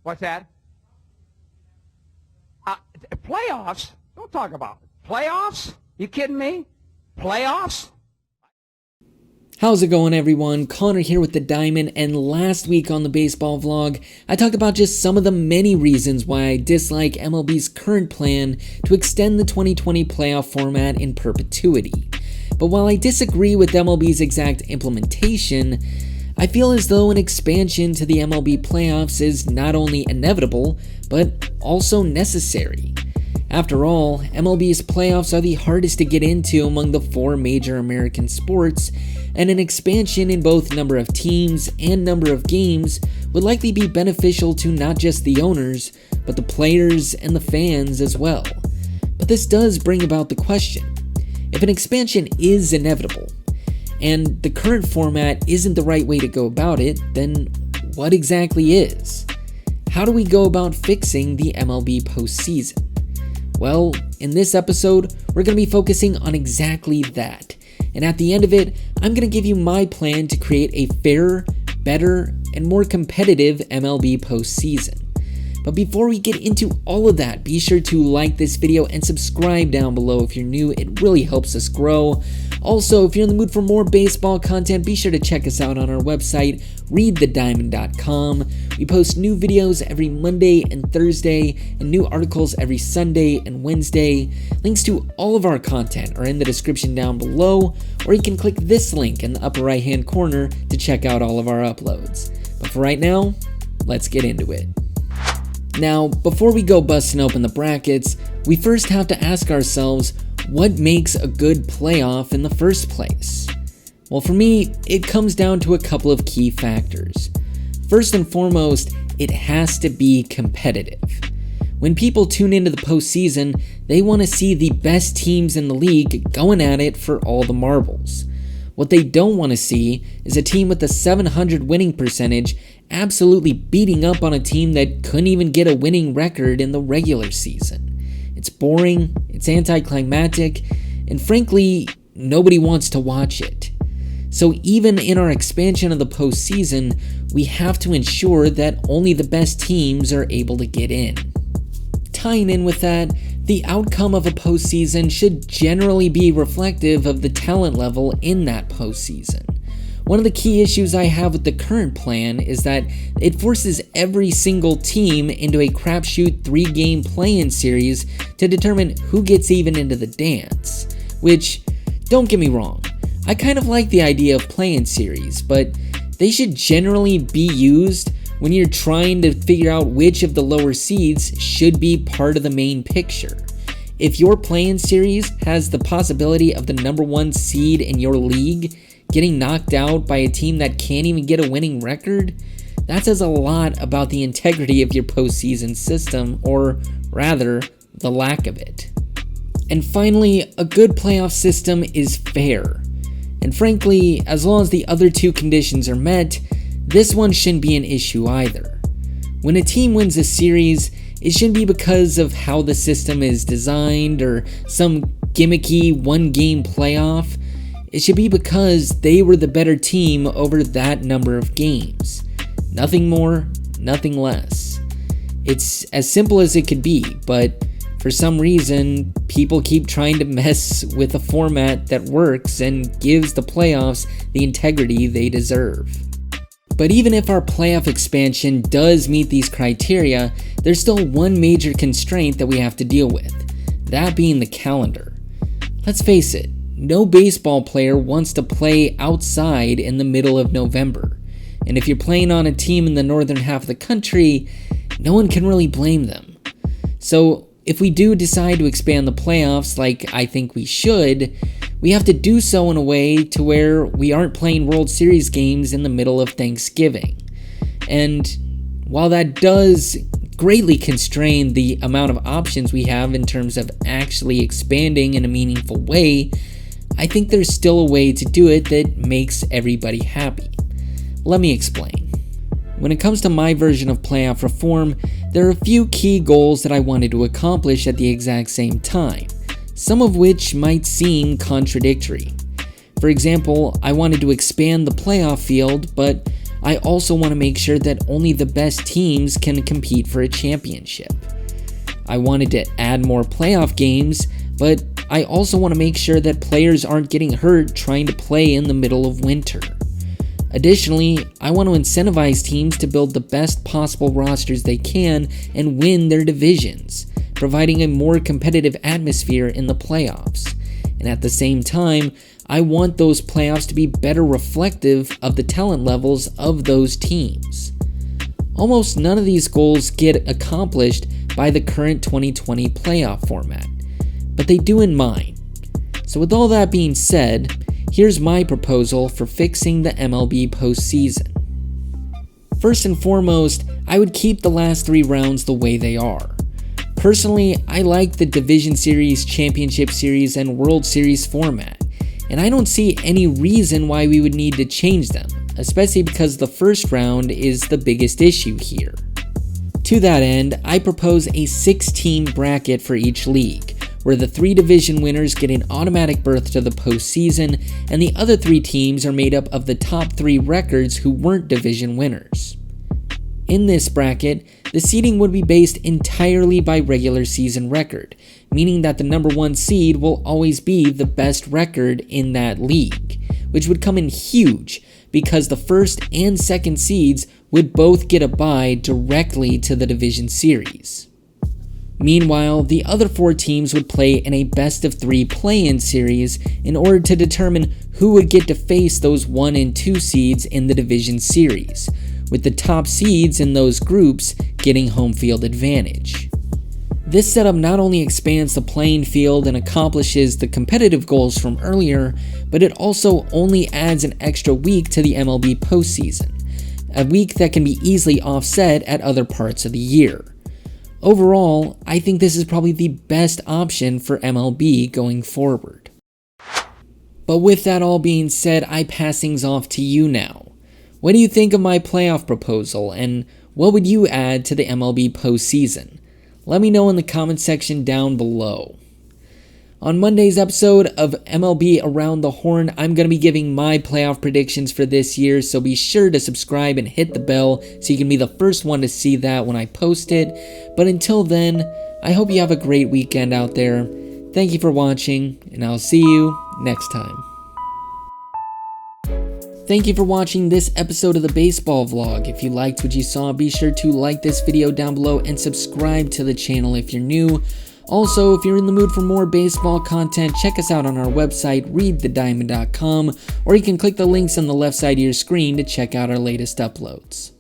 What's that? Playoffs? Don't talk about it. Playoffs? You kidding me? Playoffs? How's it going, everyone? Connor here with the Diamond, and last week on the baseball vlog, I talked about just some of the many reasons why I dislike MLB's current plan to extend the 2020 playoff format in perpetuity. But while I disagree with MLB's exact implementation, I feel as though an expansion to the MLB playoffs is not only inevitable, but also necessary. After all, MLB's playoffs are the hardest to get into among the four major American sports, and an expansion in both number of teams and number of games would likely be beneficial to not just the owners, but the players and the fans as well. But this does bring about the question: if an expansion is inevitable, and the current format isn't the right way to go about it, then what exactly is? How do we go about fixing the MLB postseason? Well, in this episode, we're going to be focusing on exactly that. And at the end of it, I'm going to give you my plan to create a fairer, better, and more competitive MLB postseason. But before we get into all of that, be sure to like this video and subscribe down below if you're new. It really helps us grow. Also, if you're in the mood for more baseball content, be sure to check us out on our website, readthediamond.com. We post new videos every Monday and Thursday, and new articles every Sunday and Wednesday. Links to all of our content are in the description down below, or you can click this link in the upper right hand corner to check out all of our uploads. But for right now, let's get into it. Now, before we go busting open the brackets, we first have to ask ourselves, what makes a good playoff in the first place? Well, for me, it comes down to a couple of key factors. First and foremost, it has to be competitive. When people tune into the postseason, they want to see the best teams in the league going at it for all the marbles. What they don't want to see is a team with a 700 winning percentage absolutely beating up on a team that couldn't even get a winning record in the regular season. It's boring, it's anticlimactic, and frankly, nobody wants to watch it. So even in our expansion of the postseason, we have to ensure that only the best teams are able to get in. Tying in with that, the outcome of a postseason should generally be reflective of the talent level in that postseason. One of the key issues I have with the current plan is that it forces every single team into a crapshoot 3-game play-in series to determine who gets even into the dance. Which, don't get me wrong, I kind of like the idea of play-in series, but they should generally be used when you're trying to figure out which of the lower seeds should be part of the main picture. If your play-in series has the possibility of the number 1 seed in your league getting knocked out by a team that can't even get a winning record, that says a lot about the integrity of your postseason system, or rather, the lack of it. And finally, a good playoff system is fair. And frankly, as long as the other two conditions are met, this one shouldn't be an issue either. When a team wins a series, it shouldn't be because of how the system is designed or some gimmicky 1-game playoff. It should be because they were the better team over that number of games. Nothing more, nothing less. It's as simple as it could be, but for some reason, people keep trying to mess with a format that works and gives the playoffs the integrity they deserve. But even if our playoff expansion does meet these criteria, there's still one major constraint that we have to deal with, that being the calendar. Let's face it, no baseball player wants to play outside in the middle of November. And if you're playing on a team in the northern half of the country, no one can really blame them. So if we do decide to expand the playoffs like I think we should, we have to do so in a way to where we aren't playing World Series games in the middle of Thanksgiving. And while that does greatly constrain the amount of options we have in terms of actually expanding in a meaningful way, I think there's still a way to do it that makes everybody happy. Let me explain. When it comes to my version of playoff reform, there are a few key goals that I wanted to accomplish at the exact same time, some of which might seem contradictory. For example, I wanted to expand the playoff field, but I also want to make sure that only the best teams can compete for a championship. I wanted to add more playoff games, but I also want to make sure that players aren't getting hurt trying to play in the middle of winter. Additionally, I want to incentivize teams to build the best possible rosters they can and win their divisions, providing a more competitive atmosphere in the playoffs. And at the same time, I want those playoffs to be better reflective of the talent levels of those teams. Almost none of these goals get accomplished by the current 2020 playoff format, but they do in mine. So with all that being said, here's my proposal for fixing the MLB postseason. First and foremost, I would keep the last 3 rounds the way they are. Personally, I like the Division Series, Championship Series, and World Series format, and I don't see any reason why we would need to change them, especially because the first round is the biggest issue here. To that end, I propose a 6-team bracket for each league, where the 3 division winners get an automatic berth to the postseason, and the other 3 teams are made up of the top 3 records who weren't division winners. In this bracket, the seeding would be based entirely by regular season record, meaning that the number 1 seed will always be the best record in that league, which would come in huge because the first and second seeds would both get a bye directly to the division series. Meanwhile, the other 4 teams would play in a best of 3 play-in series in order to determine who would get to face those 1 and 2 seeds in the division series, with the top seeds in those groups getting home field advantage. This setup not only expands the playing field and accomplishes the competitive goals from earlier, but it also only adds an extra week to the MLB postseason, a week that can be easily offset at other parts of the year. Overall, I think this is probably the best option for MLB going forward. But with that all being said, I pass things off to you now. What do you think of my playoff proposal, and what would you add to the MLB postseason? Let me know in the comment section down below. On Monday's episode of MLB Around the Horn, I'm going to be giving my playoff predictions for this year, so be sure to subscribe and hit the bell so you can be the first one to see that when I post it. But until then, I hope you have a great weekend out there. Thank you for watching, and I'll see you next time. Thank you for watching this episode of the baseball vlog. If you liked what you saw, be sure to like this video down below and subscribe to the channel if you're new. Also, if you're in the mood for more baseball content, check us out on our website, readthediamond.com, or you can click the links on the left side of your screen to check out our latest uploads.